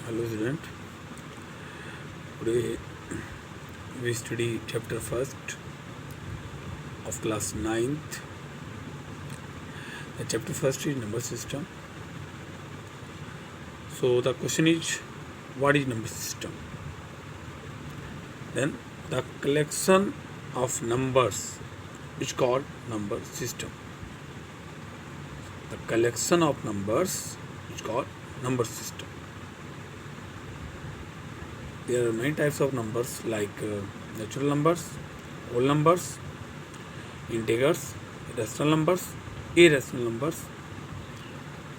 Hello student. Today we study chapter first of class 9th. The chapter first is number system. So the question is, what is number system? Then the collection of numbers is called number system. The collection of numbers is called number system. There are many types of numbers like natural numbers, whole numbers, integers, rational numbers, irrational numbers,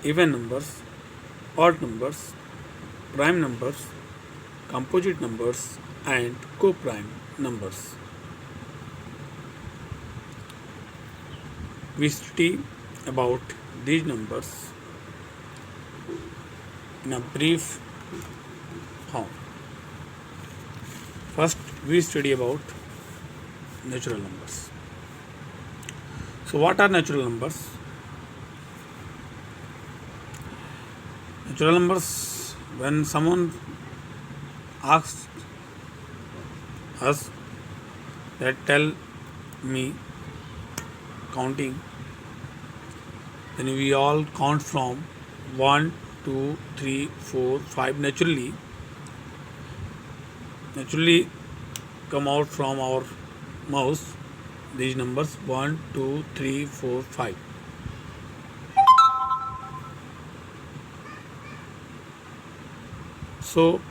even numbers, odd numbers, prime numbers, composite numbers, and co-prime numbers. We study about these numbers in a brief form. First, we study about natural numbers. So, what are natural numbers? Natural numbers, when someone asks us that tell me counting, then we all count from 1, 2, 3, 4, 5 naturally come out from our mouth these numbers 1, 2, 3, 4, 5. So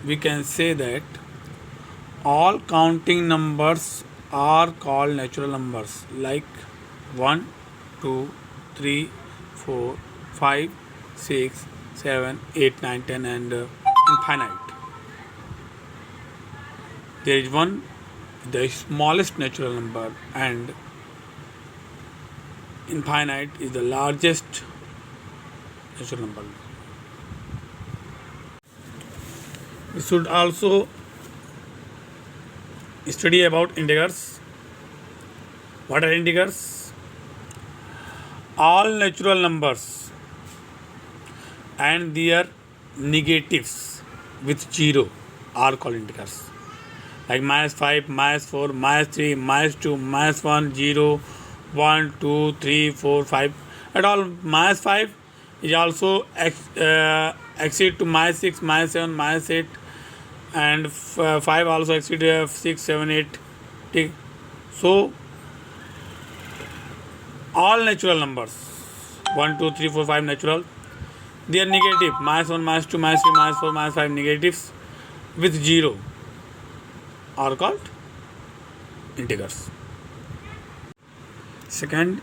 we can say that all counting numbers are called natural numbers like 1, 2, 3, 4, 5, 6, 7, 8, 9, 10 and infinite. There is one, the smallest natural number, and infinite is the largest natural number. We should also study about integers. What are integers? All natural numbers and their negatives with 0 are called integers. Like -5, -4, -3, -2, -1, 0, 1, 2, 3, 4, 5. At all, -5 is also exceed to -6, -7, -8, and 5 also exceed 6, 7, 8. So, all natural numbers 1, 2, 3, 4, 5 natural, they are negative -1, -2, -3, -4, -5 negatives with 0 are called integers. Second,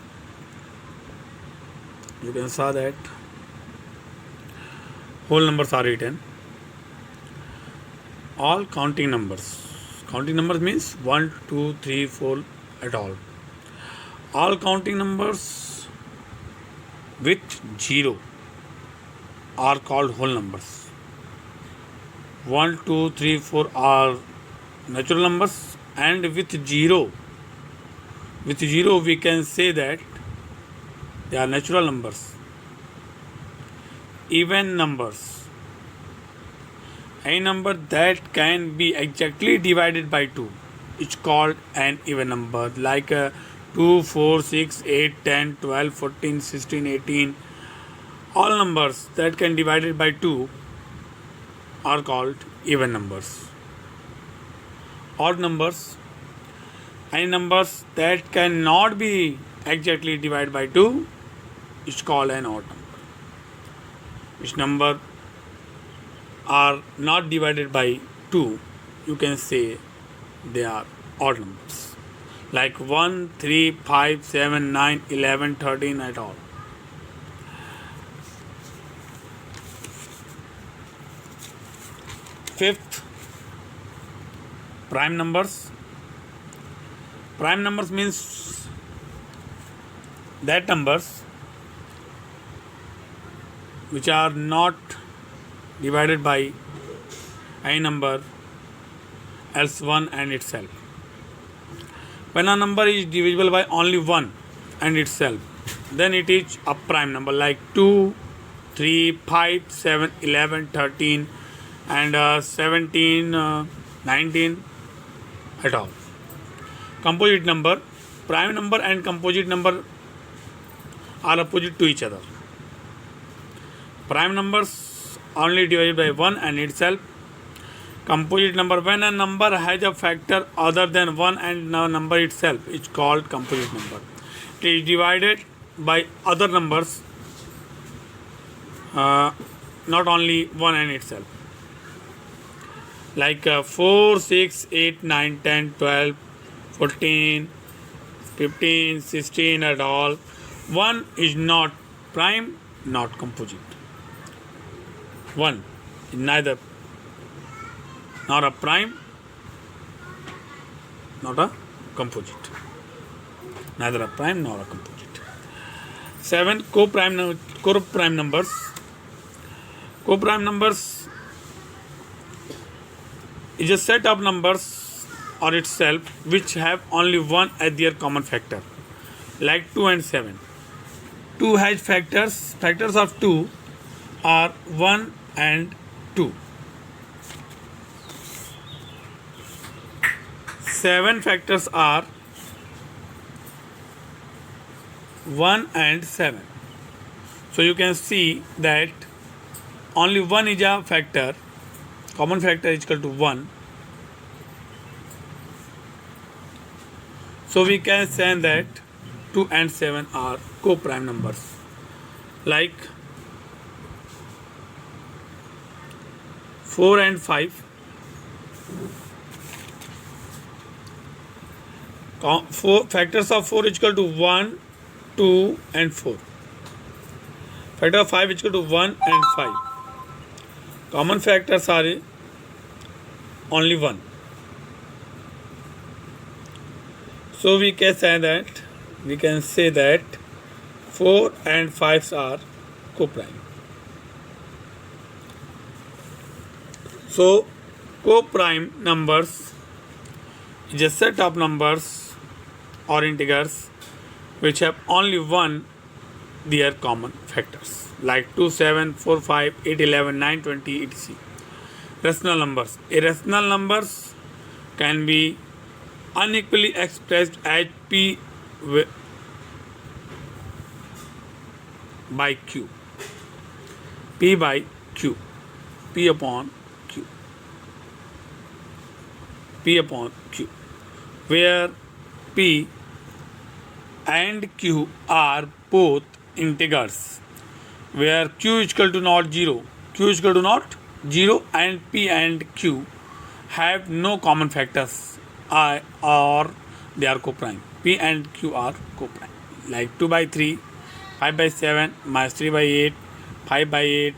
you can saw that whole numbers are written. All counting numbers means 1, 2, 3, 4 at all. All counting numbers with 0 are called whole numbers. 1, 2, 3, 4 are natural numbers, and with 0 we can say that they are natural numbers. Even numbers, a number that can be exactly divided by 2 is called an even number, like 2, 4, 6, 8, 10, 12, 14, 16, 18. All numbers that can be divided by 2 are called even numbers. Odd numbers, any numbers that cannot be exactly divided by 2 is called an odd number. Which number are not divided by 2, you can say they are odd numbers, like 1, 3, 5, 7, 9, 11, 13 at all. Fifth, prime numbers. Prime numbers means that numbers which are not divided by any number else 1 and itself. When a number is divisible by only 1 and itself, then it is a prime number, like 2, 3, 5, 7, 11, 13, and 17, 19 at all. Composite number. Prime number and composite number are opposite to each other. Prime numbers only divided by 1 and itself. Composite number, when a number has a factor other than 1 and the number itself, is called composite number. It is divided by other numbers, not only 1 and itself. Like 4, 6, 8, 9, 10, 12, 14, 15, 16 at all. 1 is not prime, not composite. 1 is neither not a prime, not a composite. Neither a prime nor a composite. 7 co-prime numbers. Co-prime numbers is a set of numbers or itself which have only 1 as their common factor, like 2 and 7. 2 has factors of 2 are 1 and 2. 7 factors are 1 and 7. So you can see that only 1 is a factor, common factor is equal to 1. So we can say that 2 and 7 are co-prime numbers. Like 4 and 5. Factors of 4 is equal to 1, 2 and 4. Factor of 5 is equal to 1 and 5. Common factors are only 1. So we can say that 4 and 5 are co-prime. So co-prime numbers is a set of numbers or integers which have only 1 their common factors, like 2, 7, 4, 5, 8, 11, 9, 20, etc. Rational numbers. Irrational numbers can be unequally expressed as P by Q. P by Q. P upon Q. P upon Q. Where P and Q are both integers. Where Q is equal to not 0. Q is equal to not 0 and P and Q have no common factors. Or they are co-prime. P and Q are co-prime. Like 2 by 3, 5 by 7, minus 3 by 8, 5 by 8,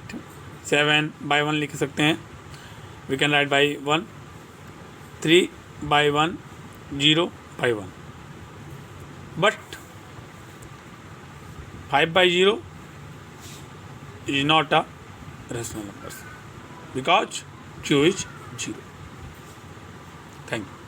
7 by 1 लिख सकते हैं. We can write by 1, 3 by 1, 0 by 1. But 5 by 0 is not a rational number because Q is 0. Thank you.